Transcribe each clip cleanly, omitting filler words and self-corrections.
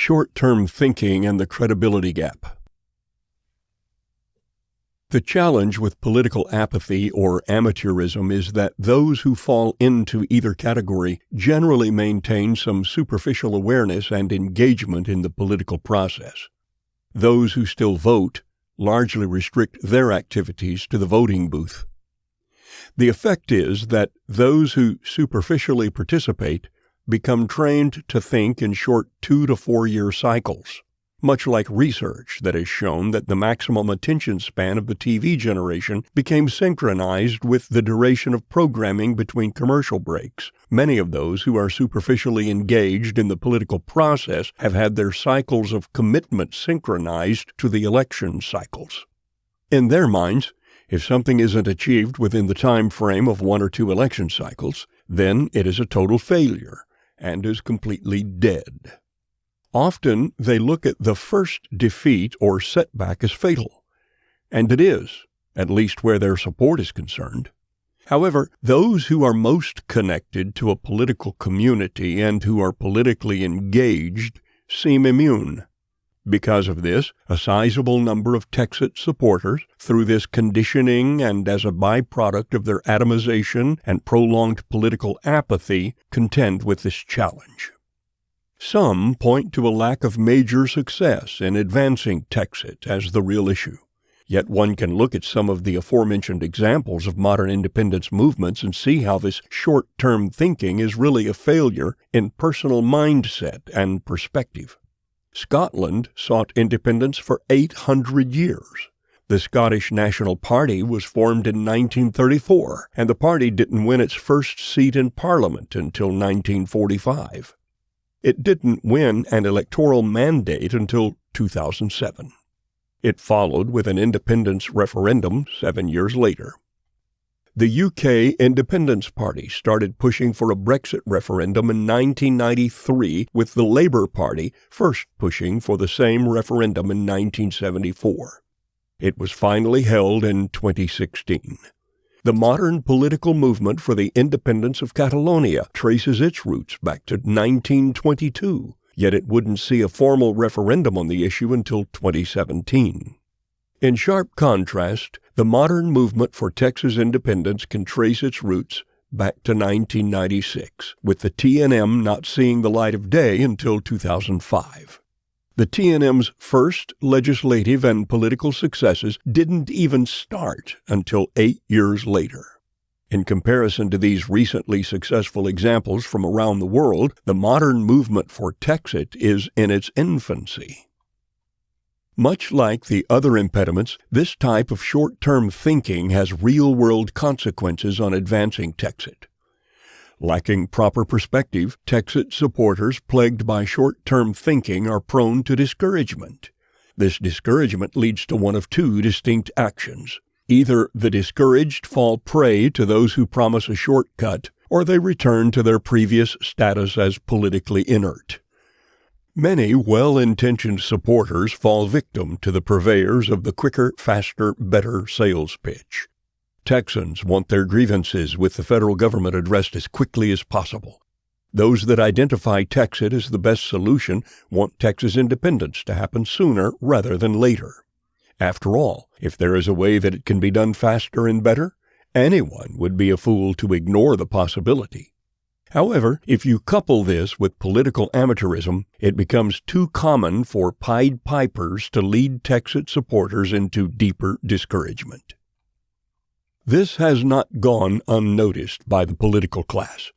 Short-term thinking and the credibility gap. The challenge with political apathy or amateurism is that those who fall into either category generally maintain some superficial awareness and engagement in the political process. Those who still vote largely restrict their activities to the voting booth. The effect is that those who superficially participate become trained to think in short 2 to 4 year cycles, much like research that has shown that the maximum attention span of the TV generation became synchronized with the duration of programming between commercial breaks. Many of those who are superficially engaged in the political process have had their cycles of commitment synchronized to the election cycles. In their minds, if something isn't achieved within the time frame of 1 or 2 election cycles, then it is a total failure and is completely dead. Often they look at the first defeat or setback as fatal, and it is, at least where their support is concerned. However, those who are most connected to a political community and who are politically engaged seem immune. Because of this, a sizable number of TEXIT supporters, through this conditioning and as a byproduct of their atomization and prolonged political apathy, contend with this challenge. Some point to a lack of major success in advancing TEXIT as the real issue. Yet one can look at some of the aforementioned examples of modern independence movements and see how this short-term thinking is really a failure in personal mindset and perspective. Scotland sought independence for 800 years. The Scottish National Party was formed in 1934, and the party didn't win its first seat in Parliament until 1945. It didn't win an electoral mandate until 2007. It followed with an independence referendum 7 years later. The UK Independence Party started pushing for a Brexit referendum in 1993, with the Labour Party first pushing for the same referendum in 1974. It was finally held in 2016. The modern political movement for the independence of Catalonia traces its roots back to 1922, yet it wouldn't see a formal referendum on the issue until 2017. In sharp contrast, the modern movement for Texas independence can trace its roots back to 1996, with the TNM not seeing the light of day until 2005. The TNM's first legislative and political successes didn't even start until 8 years later. In comparison to these recently successful examples from around the world, the modern movement for TEXIT is in its infancy. Much like the other impediments, this type of short-term thinking has real-world consequences on advancing TEXIT. Lacking proper perspective, TEXIT supporters plagued by short-term thinking are prone to discouragement. This discouragement leads to one of 2 distinct actions. Either the discouraged fall prey to those who promise a shortcut, or they return to their previous status as politically inert. Many well-intentioned supporters fall victim to the purveyors of the quicker, faster, better sales pitch. Texans want their grievances with the federal government addressed as quickly as possible. Those that identify TEXIT as the best solution want Texas independence to happen sooner rather than later. After all, if there is a way that it can be done faster and better, anyone would be a fool to ignore the possibility. However, if you couple this with political amateurism, it becomes too common for Pied Pipers to lead TEXIT supporters into deeper discouragement. This has not gone unnoticed by the political class,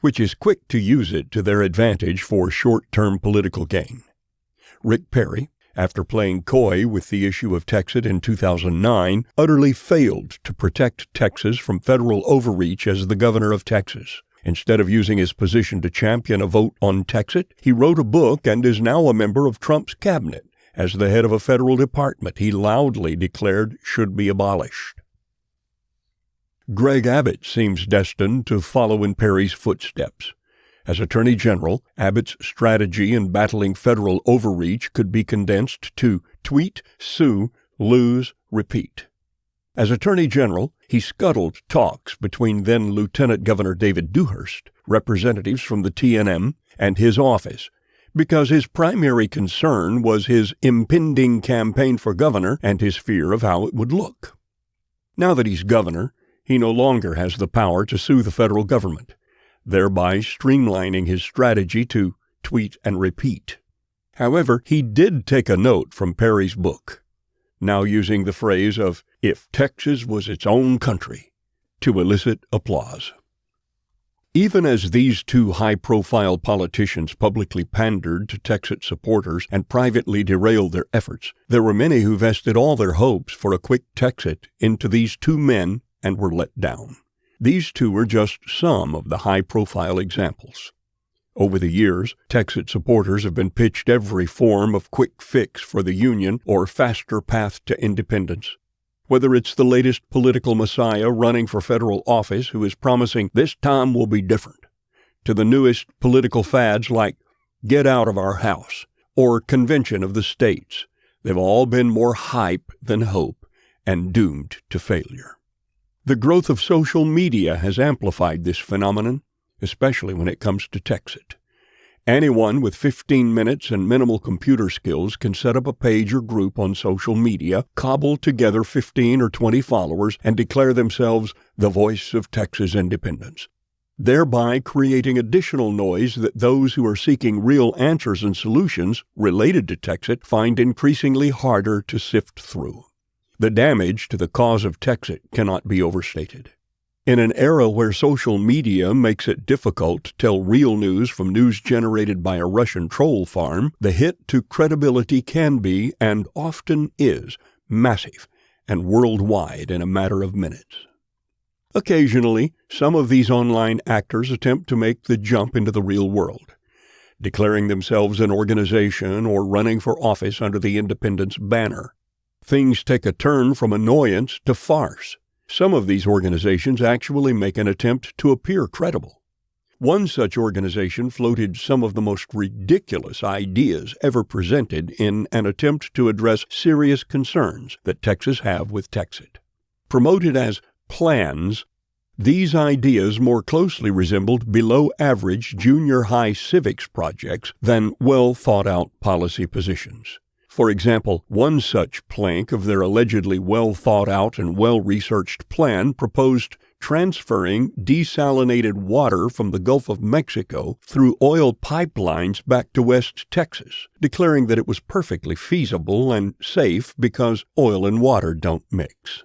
which is quick to use it to their advantage for short-term political gain. Rick Perry, after playing coy with the issue of TEXIT in 2009, utterly failed to protect Texas from federal overreach as the governor of Texas. Instead of using his position to champion a vote on TEXIT, he wrote a book and is now a member of Trump's cabinet as the head of a federal department he loudly declared should be abolished. Greg Abbott seems destined to follow in Perry's footsteps. As Attorney General, Abbott's strategy in battling federal overreach could be condensed to tweet, sue, lose, repeat. As Attorney General, he scuttled talks between then Lieutenant Governor David Dewhurst, representatives from the TNM, and his office, because his primary concern was his impending campaign for governor and his fear of how it would look. Now that he's governor, he no longer has the power to sue the federal government, thereby streamlining his strategy to tweet and repeat. However, he did take a note from Perry's book, now using the phrase of, "if Texas was its own country," to elicit applause. Even as these two high-profile politicians publicly pandered to TEXIT supporters and privately derailed their efforts, there were many who vested all their hopes for a quick TEXIT into these two men and were let down. These two are just some of the high-profile examples. Over the years, TEXIT supporters have been pitched every form of quick fix for the Union or faster path to independence. Whether it's the latest political messiah running for federal office who is promising this time will be different, to the newest political fads like get out of our house or convention of the states, they've all been more hype than hope and doomed to failure. The growth of social media has amplified this phenomenon, especially when it comes to TEXIT. Anyone with 15 minutes and minimal computer skills can set up a page or group on social media, cobble together 15 or 20 followers, and declare themselves the voice of Texas independence, thereby creating additional noise that those who are seeking real answers and solutions related to TEXIT find increasingly harder to sift through. The damage to the cause of TEXIT cannot be overstated. In an era where social media makes it difficult to tell real news from news generated by a Russian troll farm, the hit to credibility can be, and often is, massive and worldwide in a matter of minutes. Occasionally, some of these online actors attempt to make the jump into the real world, declaring themselves an organization or running for office under the independence banner. Things take a turn from annoyance to farce. Some of these organizations actually make an attempt to appear credible. One such organization floated some of the most ridiculous ideas ever presented in an attempt to address serious concerns that Texas have with TEXIT. Promoted as plans, these ideas more closely resembled below-average junior high civics projects than well-thought-out policy positions. For example, one such plank of their allegedly well-thought-out and well-researched plan proposed transferring desalinated water from the Gulf of Mexico through oil pipelines back to West Texas, declaring that it was perfectly feasible and safe because oil and water don't mix.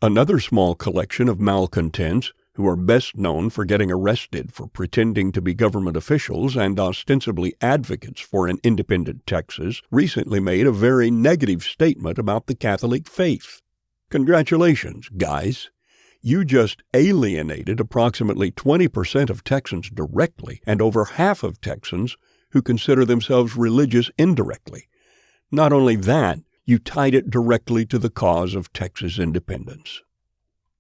Another small collection of malcontents, who are best known for getting arrested for pretending to be government officials and ostensibly advocates for an independent Texas, recently made a very negative statement about the Catholic faith. Congratulations, guys. You just alienated approximately 20% of Texans directly and over half of Texans who consider themselves religious indirectly. Not only that, you tied it directly to the cause of Texas independence.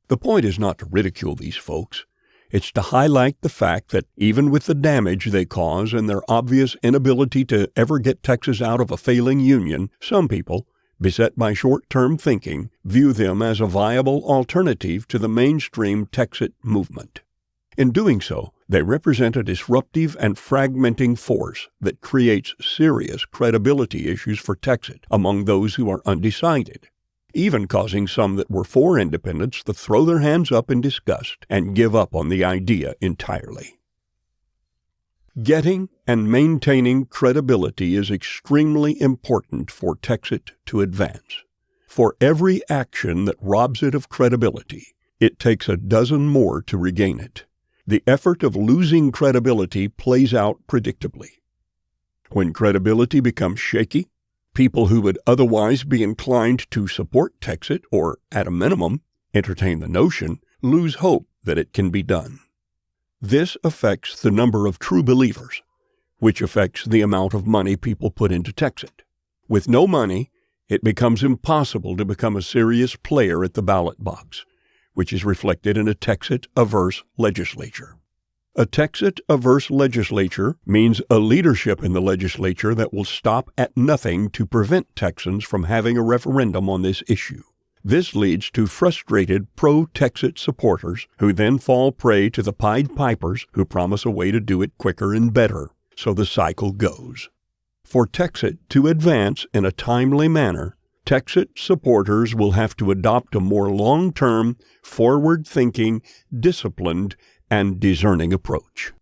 The point is not to ridicule these folks. It's to highlight the fact that even with the damage they cause and their obvious inability to ever get Texas out of a failing union, some people, beset by short-term thinking, view them as a viable alternative to the mainstream TEXIT movement. In doing so, they represent a disruptive and fragmenting force that creates serious credibility issues for TEXIT among those who are undecided, even causing some that were for independence to throw their hands up in disgust and give up on the idea entirely. Getting and maintaining credibility is extremely important for TEXIT to advance. For every action that robs it of credibility, it takes a dozen more to regain it. The effort of losing credibility plays out predictably. When credibility becomes shaky, people who would otherwise be inclined to support TEXIT or, at a minimum, entertain the notion, lose hope that it can be done. This affects the number of true believers, which affects the amount of money people put into TEXIT. With no money, it becomes impossible to become a serious player at the ballot box, which is reflected in a TEXIT-averse legislature. A TEXIT-averse legislature means a leadership in the legislature that will stop at nothing to prevent Texans from having a referendum on this issue. This leads to frustrated pro-TEXIT supporters who then fall prey to the Pied Pipers who promise a way to do it quicker and better. So the cycle goes. For TEXIT to advance in a timely manner, TEXIT supporters will have to adopt a more long-term, forward-thinking, disciplined, and discerning approach.